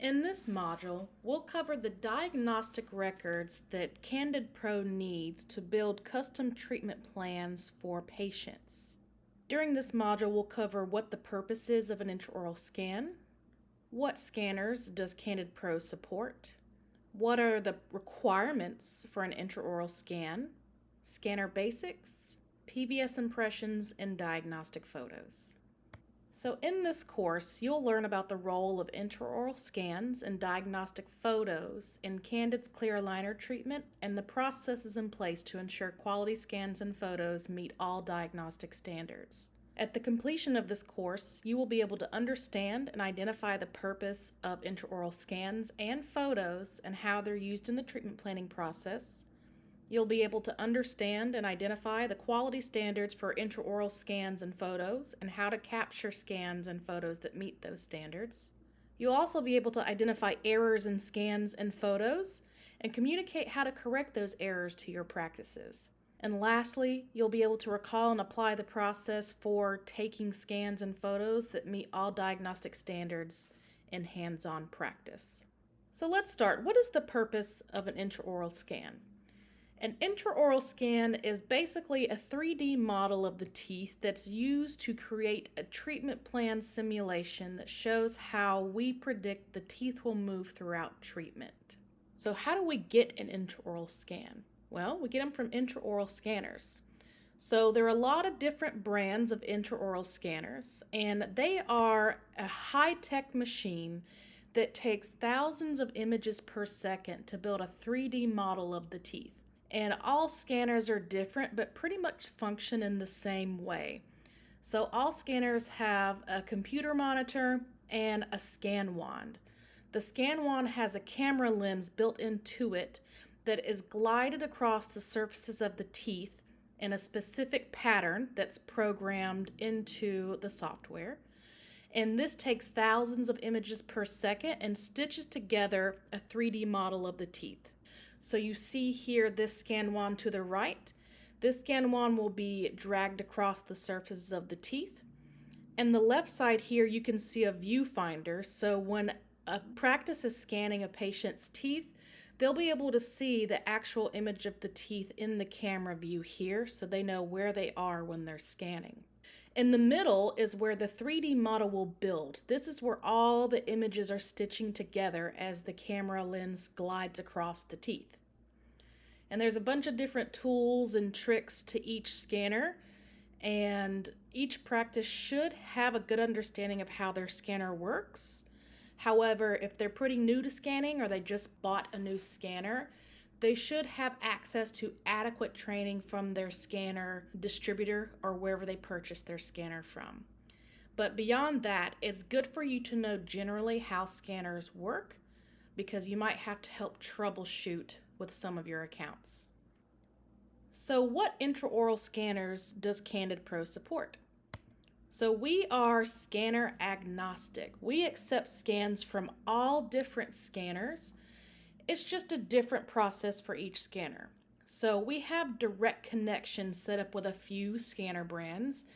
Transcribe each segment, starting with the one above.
In this module, we'll cover the diagnostic records that Candid Pro needs to build custom treatment plans for patients. During this module, we'll cover what the purpose is of an intraoral scan, what scanners does Candid Pro support, what are the requirements for an intraoral scan, scanner basics, PVS impressions, and diagnostic photos. So in this course, you'll learn about the role of intraoral scans and diagnostic photos in Candid's clear aligner treatment and the processes in place to ensure quality scans and photos meet all diagnostic standards. At the completion of this course, you will be able to understand and identify the purpose of intraoral scans and photos and how they're used in the treatment planning process. You'll be able to understand and identify the quality standards for intraoral scans and photos and how to capture scans and photos that meet those standards. You'll also be able to identify errors in scans and photos and communicate how to correct those errors to your practices. And lastly, you'll be able to recall and apply the process for taking scans and photos that meet all diagnostic standards in hands-on practice. So let's start. What is the purpose of an intraoral scan? An intraoral scan is basically a 3D model of the teeth that's used to create a treatment plan simulation that shows how we predict the teeth will move throughout treatment. So how do we get an intraoral scan? Well, we get them from intraoral scanners. So there are a lot of different brands of intraoral scanners, and they are a high-tech machine that takes thousands of images per second to build a 3D model of the teeth. And all scanners are different, but pretty much function in the same way. So all scanners have a computer monitor and a scan wand. The scan wand has a camera lens built into it that is glided across the surfaces of the teeth in a specific pattern that's programmed into the software. And this takes thousands of images per second and stitches together a 3D model of the teeth. So you see here this scan wand to the right. This scan wand will be dragged across the surfaces of the teeth. And the left side here you can see a viewfinder. So when a practice is scanning a patient's teeth, they'll be able to see the actual image of the teeth in the camera view here so they know where they are when they're scanning. In the middle is where the 3D model will build. This is where all the images are stitching together as the camera lens glides across the teeth. And there's a bunch of different tools and tricks to each scanner, and each practice should have a good understanding of how their scanner works. However, if they're pretty new to scanning or they just bought a new scanner, they should have access to adequate training from their scanner distributor or wherever they purchase their scanner from. But beyond that, it's good for you to know generally how scanners work because you might have to help troubleshoot with some of your accounts. So what intraoral scanners does Candid Pro support? So we are scanner agnostic. We accept scans from all different scanners. It's just a different process for each scanner. So we have direct connections set up with a few scanner brands.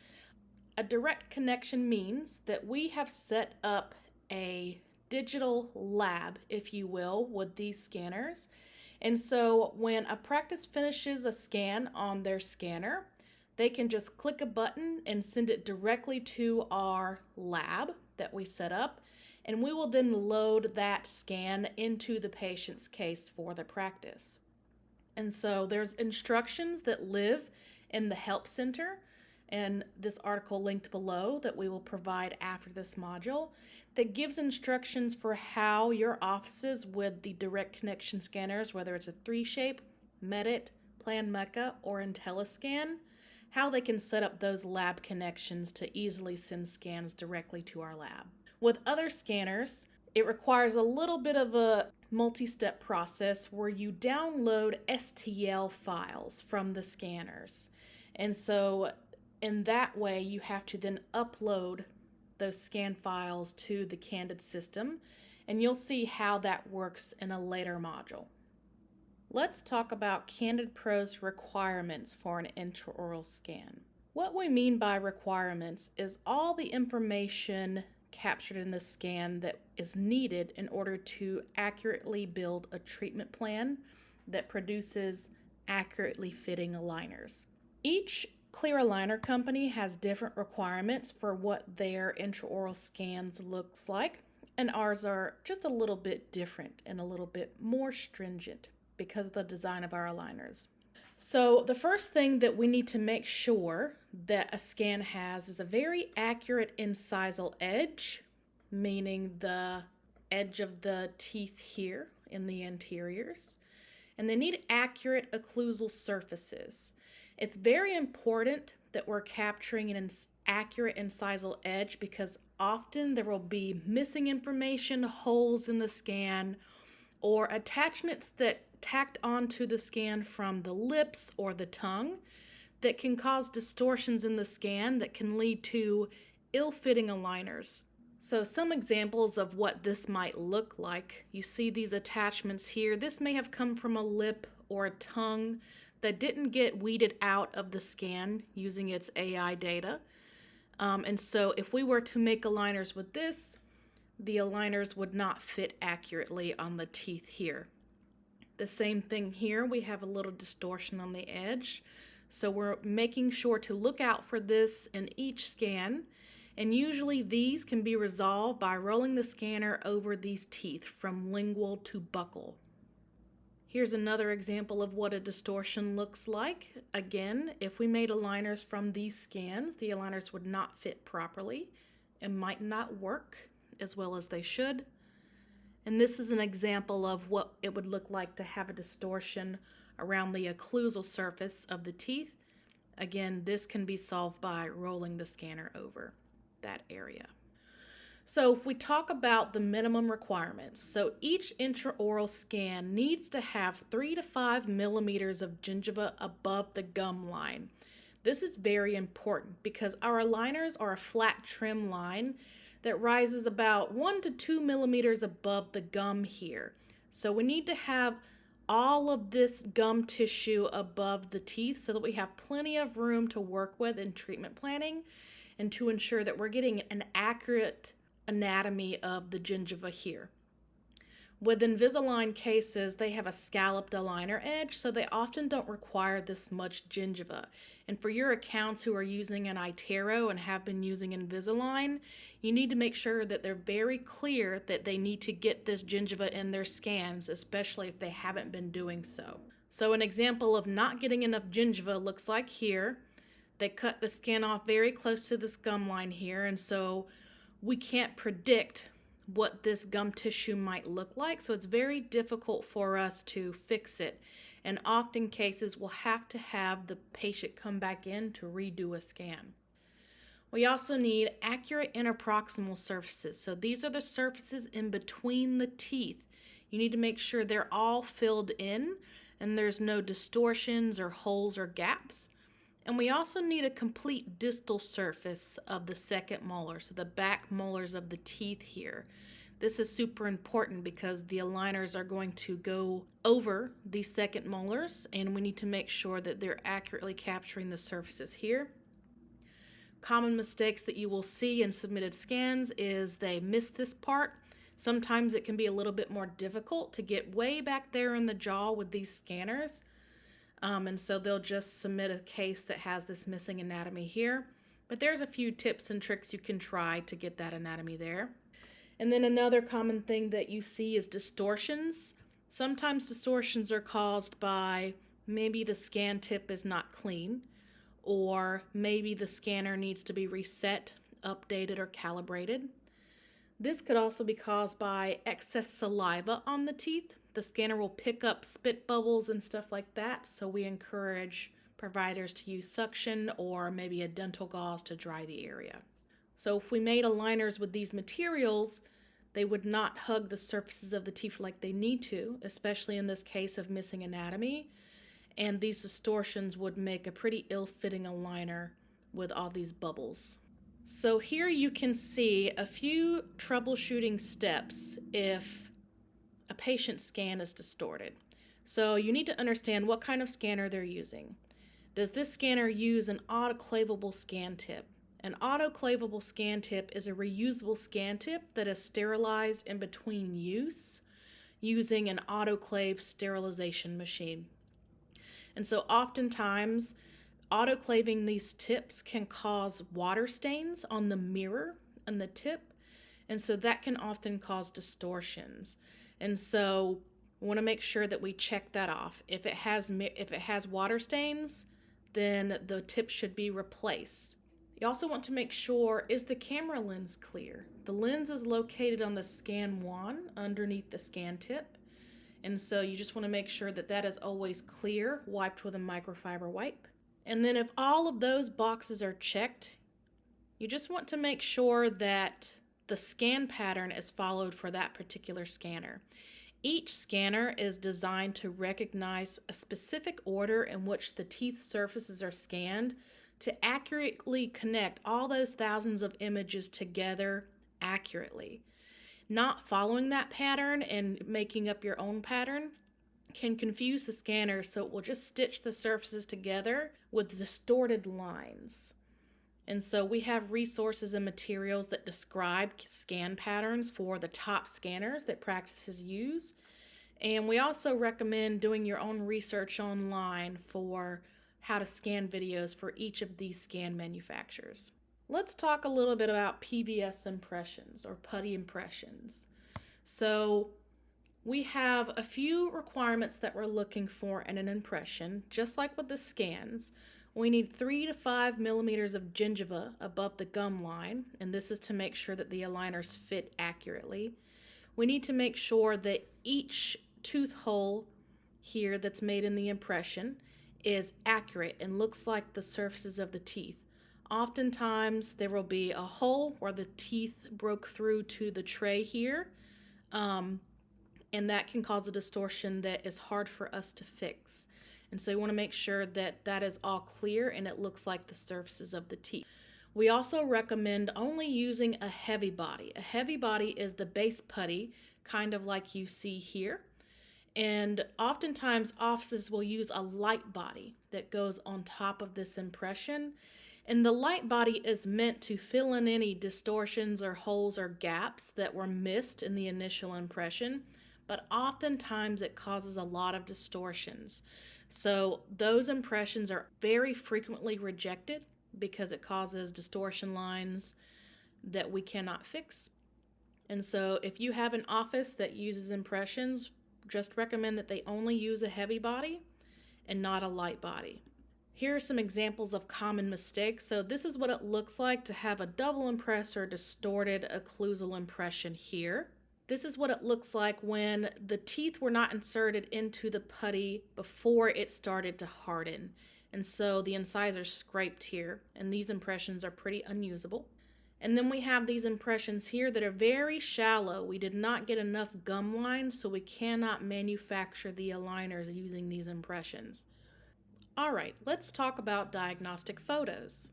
A direct connection means that we have set up a digital lab, if you will, with these scanners. And so when a practice finishes a scan on their scanner, they can just click a button and send it directly to our lab that we set up. And we will then load that scan into the patient's case for the practice. And so there's instructions that live in the help center, and this article linked below that we will provide after this module that gives instructions for how your offices with the direct connection scanners, whether it's a 3Shape, Medit, Plan Mecca, or IntelliScan, how they can set up those lab connections to easily send scans directly to our lab. With other scanners, it requires a little bit of a multi-step process where you download STL files from the scanners. And so in that way, you have to then upload those scan files to the Candid system, and you'll see how that works in a later module. Let's talk about Candid Pro's requirements for an intraoral scan. What we mean by requirements is all the information captured in the scan that is needed in order to accurately build a treatment plan that produces accurately fitting aligners. Each clear aligner company has different requirements for what their intraoral scans looks like, and ours are just a little bit different and a little bit more stringent because of the design of our aligners. So the first thing that we need to make sure that a scan has is a very accurate incisal edge, meaning the edge of the teeth here in the anteriors. And they need accurate occlusal surfaces. It's very important that we're capturing an accurate incisal edge because often there will be missing information, holes in the scan, or attachments that tacked onto the scan from the lips or the tongue that can cause distortions in the scan that can lead to ill-fitting aligners. So some examples of what this might look like. You see these attachments here. This may have come from a lip or a tongue that didn't get weeded out of the scan using its AI data. And so if we were to make aligners with this, the aligners would not fit accurately on the teeth here. The same thing here, we have a little distortion on the edge. So we're making sure to look out for this in each scan. And usually these can be resolved by rolling the scanner over these teeth from lingual to buccal. Here's another example of what a distortion looks like. Again, if we made aligners from these scans, the aligners would not fit properly and might not work as well as they should. And this is an example of what it would look like to have a distortion around the occlusal surface of the teeth. Again, this can be solved by rolling the scanner over that area. So if we talk about the minimum requirements, so each intraoral scan needs to have 3 to 5 millimeters of gingiva above the gum line. This is very important because our aligners are a flat trim line that rises about 1 to 2 millimeters above the gum here. So we need to have all of this gum tissue above the teeth so that we have plenty of room to work with in treatment planning and to ensure that we're getting an accurate anatomy of the gingiva here. With Invisalign cases, they have a scalloped aligner edge, so they often don't require this much gingiva. And for your accounts who are using an iTero and have been using Invisalign, you need to make sure that they're very clear that they need to get this gingiva in their scans, especially if they haven't been doing so. So an example of not getting enough gingiva looks like here. They cut the skin off very close to this gum line here, and so we can't predict what this gum tissue might look like, so it's very difficult for us to fix it. And often cases we'll have to have the patient come back in to redo a scan. We also need accurate interproximal surfaces. So these are the surfaces in between the teeth. You need to make sure they're all filled in and there's no distortions or holes or gaps. And we also need a complete distal surface of the second molar, so the back molars of the teeth here. This is super important because the aligners are going to go over these second molars, and we need to make sure that they're accurately capturing the surfaces here. Common mistakes that you will see in submitted scans is they miss this part. Sometimes it can be a little bit more difficult to get way back there in the jaw with these scanners. And so they'll just submit a case that has this missing anatomy here. But there's a few tips and tricks you can try to get that anatomy there. And then another common thing that you see is distortions. Sometimes distortions are caused by maybe the scan tip is not clean, or maybe the scanner needs to be reset, updated, or calibrated. This could also be caused by excess saliva on the teeth. The scanner will pick up spit bubbles and stuff like that, so we encourage providers to use suction or maybe a dental gauze to dry the area. So if we made aligners with these materials, they would not hug the surfaces of the teeth like they need to, especially in this case of missing anatomy, and these distortions would make a pretty ill-fitting aligner with all these bubbles. So here you can see a few troubleshooting steps if a patient's scan is distorted. So you need to understand what kind of scanner they're using. Does this scanner use an autoclavable scan tip? An autoclavable scan tip is a reusable scan tip that is sterilized in between use using an autoclave sterilization machine. And so oftentimes, autoclaving these tips can cause water stains on the mirror and the tip, and so that can often cause distortions. And so we want to make sure that we check that off. If it has water stains, then the tip should be replaced. You also want to make sure, is the camera lens clear? The lens is located on the scan wand underneath the scan tip. And so you just want to make sure that that is always clear, wiped with a microfiber wipe. And then if all of those boxes are checked, you just want to make sure that the scan pattern is followed for that particular scanner. Each scanner is designed to recognize a specific order in which the teeth surfaces are scanned to accurately connect all those thousands of images together accurately. Not following that pattern and making up your own pattern can confuse the scanner, so it will just stitch the surfaces together with distorted lines. And so we have resources and materials that describe scan patterns for the top scanners that practices use. And we also recommend doing your own research online for how to scan videos for each of these scan manufacturers. Let's talk a little bit about PVS impressions or putty impressions. So we have a few requirements that we're looking for in an impression. Just like with the scans, we need 3 to 5 millimeters of gingiva above the gum line, and this is to make sure that the aligners fit accurately. We need to make sure that each tooth hole here that's made in the impression is accurate and looks like the surfaces of the teeth. Oftentimes there will be a hole where the teeth broke through to the tray here, and that can cause a distortion that is hard for us to fix. And so you want to make sure that that is all clear and it looks like the surfaces of the teeth. We also recommend only using a heavy body. A heavy body is the base putty, kind of like you see here. And oftentimes offices will use a light body that goes on top of this impression. And the light body is meant to fill in any distortions or holes or gaps that were missed in the initial impression, but oftentimes it causes a lot of distortions. So those impressions are very frequently rejected because it causes distortion lines that we cannot fix. And so if you have an office that uses impressions, just recommend that they only use a heavy body and not a light body. Here are some examples of common mistakes. So this is what it looks like to have a double impress or distorted occlusal impression here. This is what it looks like when the teeth were not inserted into the putty before it started to harden. And so the incisors scraped here, and these impressions are pretty unusable. And then we have these impressions here that are very shallow. We did not get enough gum lines, so we cannot manufacture the aligners using these impressions. All right, let's talk about diagnostic photos.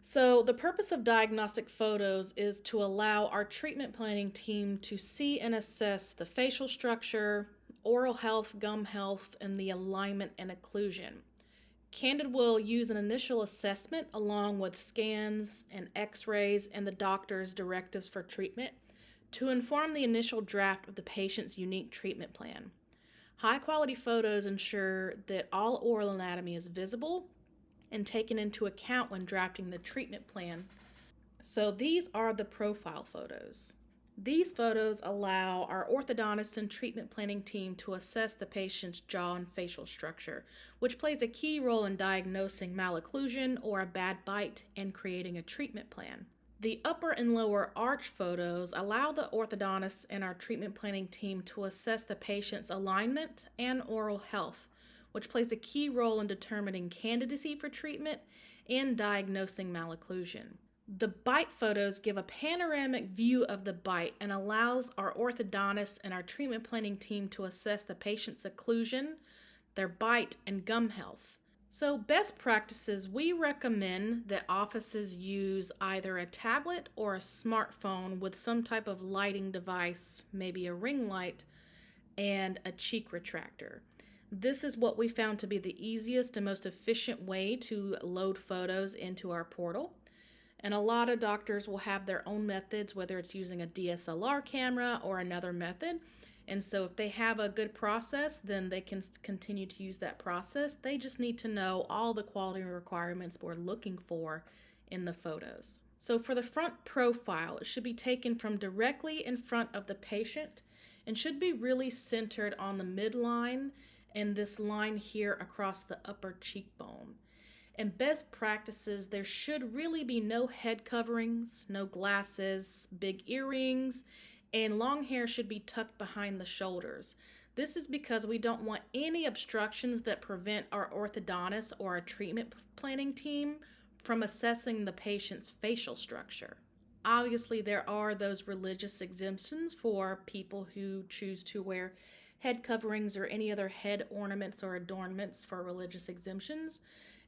So the purpose of diagnostic photos is to allow our treatment planning team to see and assess the facial structure, oral health, gum health, and the alignment and occlusion. Candid will use an initial assessment along with scans and x-rays and the doctor's directives for treatment to inform the initial draft of the patient's unique treatment plan. High-quality photos ensure that all oral anatomy is visible and taken into account when drafting the treatment plan. So these are the profile photos. These photos allow our orthodontist and treatment planning team to assess the patient's jaw and facial structure, which plays a key role in diagnosing malocclusion or a bad bite and creating a treatment plan. The upper and lower arch photos allow the orthodontist and our treatment planning team to assess the patient's alignment and oral health, which plays a key role in determining candidacy for treatment and diagnosing malocclusion. The bite photos give a panoramic view of the bite and allows our orthodontist and our treatment planning team to assess the patient's occlusion, their bite, and gum health. So best practices, we recommend that offices use either a tablet or a smartphone with some type of lighting device, maybe a ring light, and a cheek retractor. This is what we found to be the easiest and most efficient way to load photos into our portal. And a lot of doctors will have their own methods, whether it's using a DSLR camera or another method. And so if they have a good process, then they can continue to use that process. They just need to know all the quality requirements we're looking for in the photos. So for the front profile, it should be taken from directly in front of the patient and should be really centered on the midline and this line here across the upper cheekbone. And best practices, there should really be no head coverings, no glasses, big earrings, and long hair should be tucked behind the shoulders. This is because we don't want any obstructions that prevent our orthodontist or our treatment planning team from assessing the patient's facial structure. Obviously, there are those religious exemptions for people who choose to wear head coverings or any other head ornaments or adornments for religious exemptions.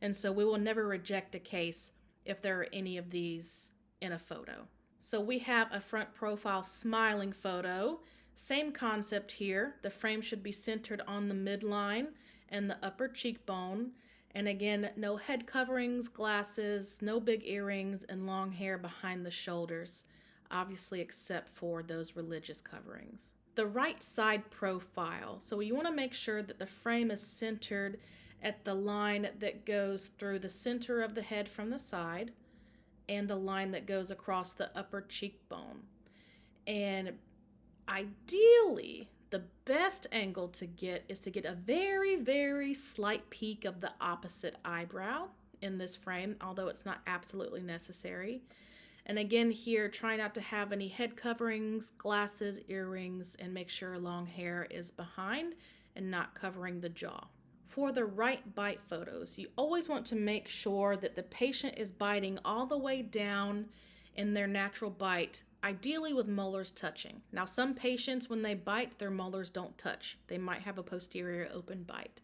And so we will never reject a case if there are any of these in a photo. So we have a front profile smiling photo. Same concept here. The frame should be centered on the midline and the upper cheekbone. And again, no head coverings, glasses, no big earrings, and long hair behind the shoulders, obviously except for those religious coverings. The right side profile. So you want to make sure that the frame is centered at the line that goes through the center of the head from the side and the line that goes across the upper cheekbone. And ideally, the best angle to get is to get a very, very slight peak of the opposite eyebrow in this frame, although it's not absolutely necessary. And again here, try not to have any head coverings, glasses, earrings, and make sure long hair is behind and not covering the jaw. For the right bite photos, you always want to make sure that the patient is biting all the way down in their natural bite, ideally with molars touching. Now, some patients, when they bite, their molars don't touch. They might have a posterior open bite.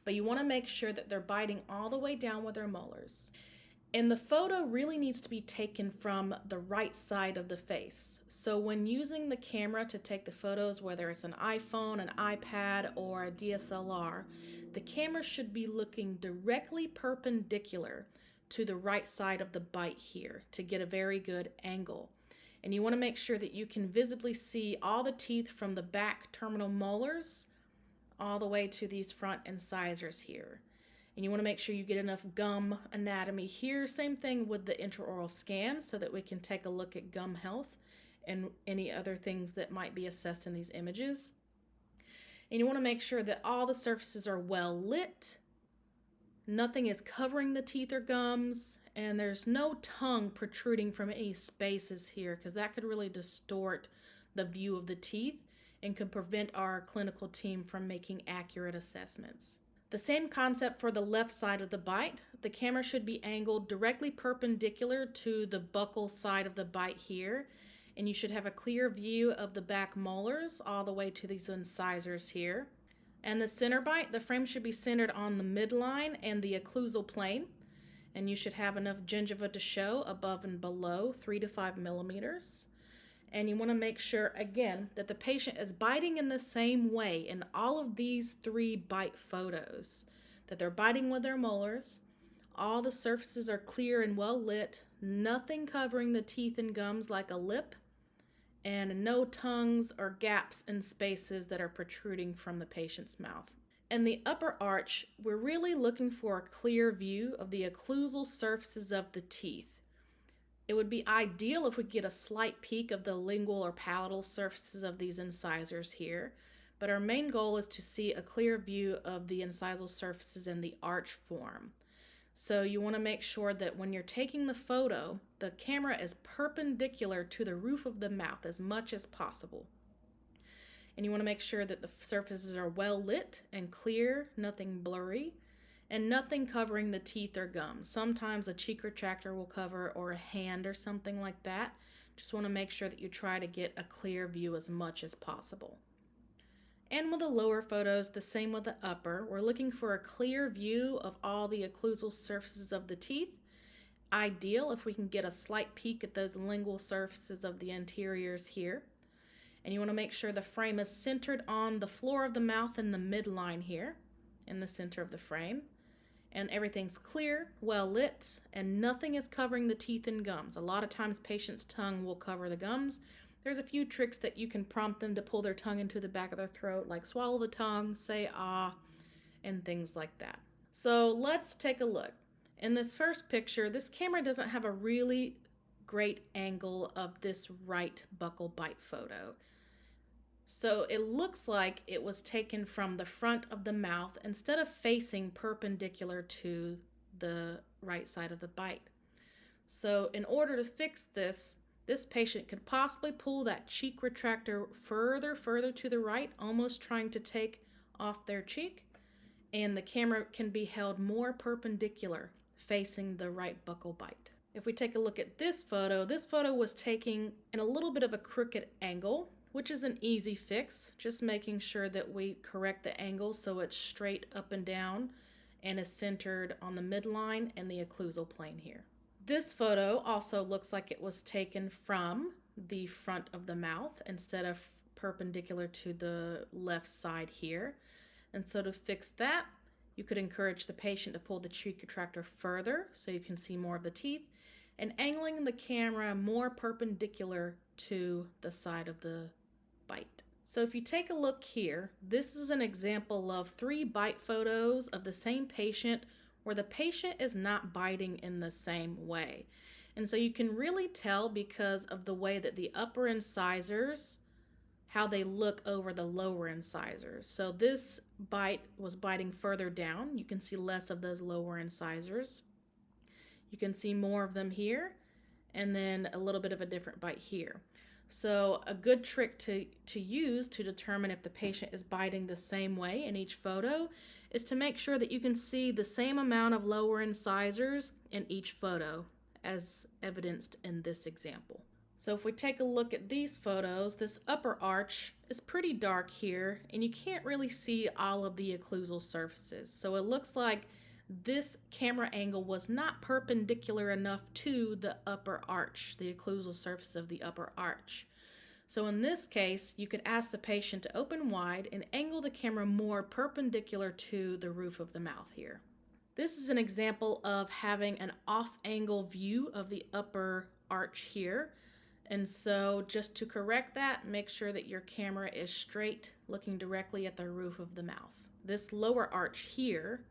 But you want to make sure that they're biting all the way down with their molars. And the photo really needs to be taken from the right side of the face. So when using the camera to take the photos, whether it's an iPhone, an iPad, or a DSLR, the camera should be looking directly perpendicular to the right side of the bite here to get a very good angle. And you want to make sure that you can visibly see all the teeth from the back terminal molars all the way to these front incisors here. And you want to make sure you get enough gum anatomy here. Same thing with the intraoral scan so that we can take a look at gum health and any other things that might be assessed in these images. And you want to make sure that all the surfaces are well lit, nothing is covering the teeth or gums, and there's no tongue protruding from any spaces here because that could really distort the view of the teeth and could prevent our clinical team from making accurate assessments. The same concept for the left side of the bite. The camera should be angled directly perpendicular to the buccal side of the bite here, and you should have a clear view of the back molars all the way to these incisors here. And the center bite, the frame should be centered on the midline and the occlusal plane, and you should have enough gingiva to show above and below 3 to 5 millimeters. And you want to make sure, again, that the patient is biting in the same way in all of these 3 bite photos, that they're biting with their molars, all the surfaces are clear and well lit, nothing covering the teeth and gums like a lip, and no tongues or gaps in spaces that are protruding from the patient's mouth. In the upper arch, we're really looking for a clear view of the occlusal surfaces of the teeth. It would be ideal if we get a slight peek of the lingual or palatal surfaces of these incisors here, but our main goal is to see a clear view of the incisal surfaces in the arch form. So you want to make sure that when you're taking the photo, the camera is perpendicular to the roof of the mouth as much as possible. And you want to make sure that the surfaces are well lit and clear, nothing blurry, and nothing covering the teeth or gums. Sometimes a cheek retractor will cover, or a hand or something like that. Just want to make sure that you try to get a clear view as much as possible. And with the lower photos, the same with the upper. We're looking for a clear view of all the occlusal surfaces of the teeth. Ideal if we can get a slight peek at those lingual surfaces of the anteriors here. And you want to make sure the frame is centered on the floor of the mouth and the midline here in the center of the frame. and everything's clear, well lit, and nothing is covering the teeth and gums. A lot of times patients' tongue will cover the gums. There's a few tricks that you can prompt them to pull their tongue into the back of their throat, like swallow the tongue, say ah, and things like that. So let's take a look. In this first picture, this camera doesn't have a really great angle of this right buccal bite photo. So it looks like it was taken from the front of the mouth instead of facing perpendicular to the right side of the bite. So in order to fix this patient could possibly pull that cheek retractor further to the right, almost trying to take off their cheek, and the camera can be held more perpendicular facing the right buccal bite. If we take a look at this photo was taken in a little bit of a crooked angle, which is an easy fix, just making sure that we correct the angle so it's straight up and down and is centered on the midline and the occlusal plane here. This photo also looks like it was taken from the front of the mouth instead of perpendicular to the left side here. And so to fix that, you could encourage the patient to pull the cheek retractor further so you can see more of the teeth, and angling the camera more perpendicular to the side of the bite. So if you take a look here, this is an example of 3 bite photos of the same patient where the patient is not biting in the same way. And so you can really tell because of the way that the upper incisors, how they look over the lower incisors. So this bite was biting further down. You can see less of those lower incisors. You can see more of them here, and then a little bit of a different bite here. So a good trick to use to determine if the patient is biting the same way in each photo is to make sure that you can see the same amount of lower incisors in each photo, as evidenced in this example. So if we take a look at these photos, this upper arch is pretty dark here, and you can't really see all of the occlusal surfaces. So it looks like this camera angle was not perpendicular enough to the upper arch, the occlusal surface of the upper arch. So in this case, you could ask the patient to open wide and angle the camera more perpendicular to the roof of the mouth here. This is an example of having an off-angle view of the upper arch here. And so just to correct that, make sure that your camera is straight, looking directly at the roof of the mouth. This lower arch here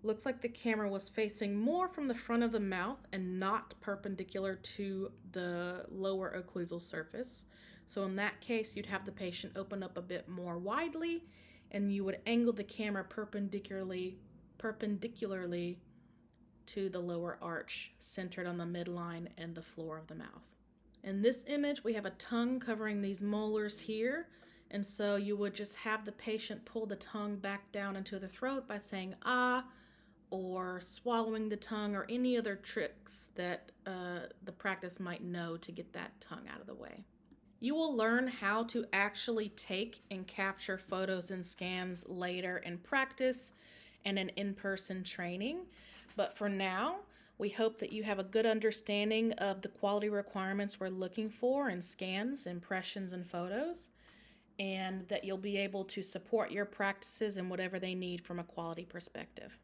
looks like the camera was facing more from the front of the mouth and not perpendicular to the lower occlusal surface. So in that case, you'd have the patient open up a bit more widely, and you would angle the camera perpendicularly to the lower arch, centered on the midline and the floor of the mouth. In this image, we have a tongue covering these molars here, and so you would just have the patient pull the tongue back down into the throat by saying ah, or swallowing the tongue, or any other tricks that the practice might know to get that tongue out of the way. You will learn how to actually take and capture photos and scans later in practice and in-person training. But for now, we hope that you have a good understanding of the quality requirements we're looking for in scans, impressions, and photos, and that you'll be able to support your practices in whatever they need from a quality perspective.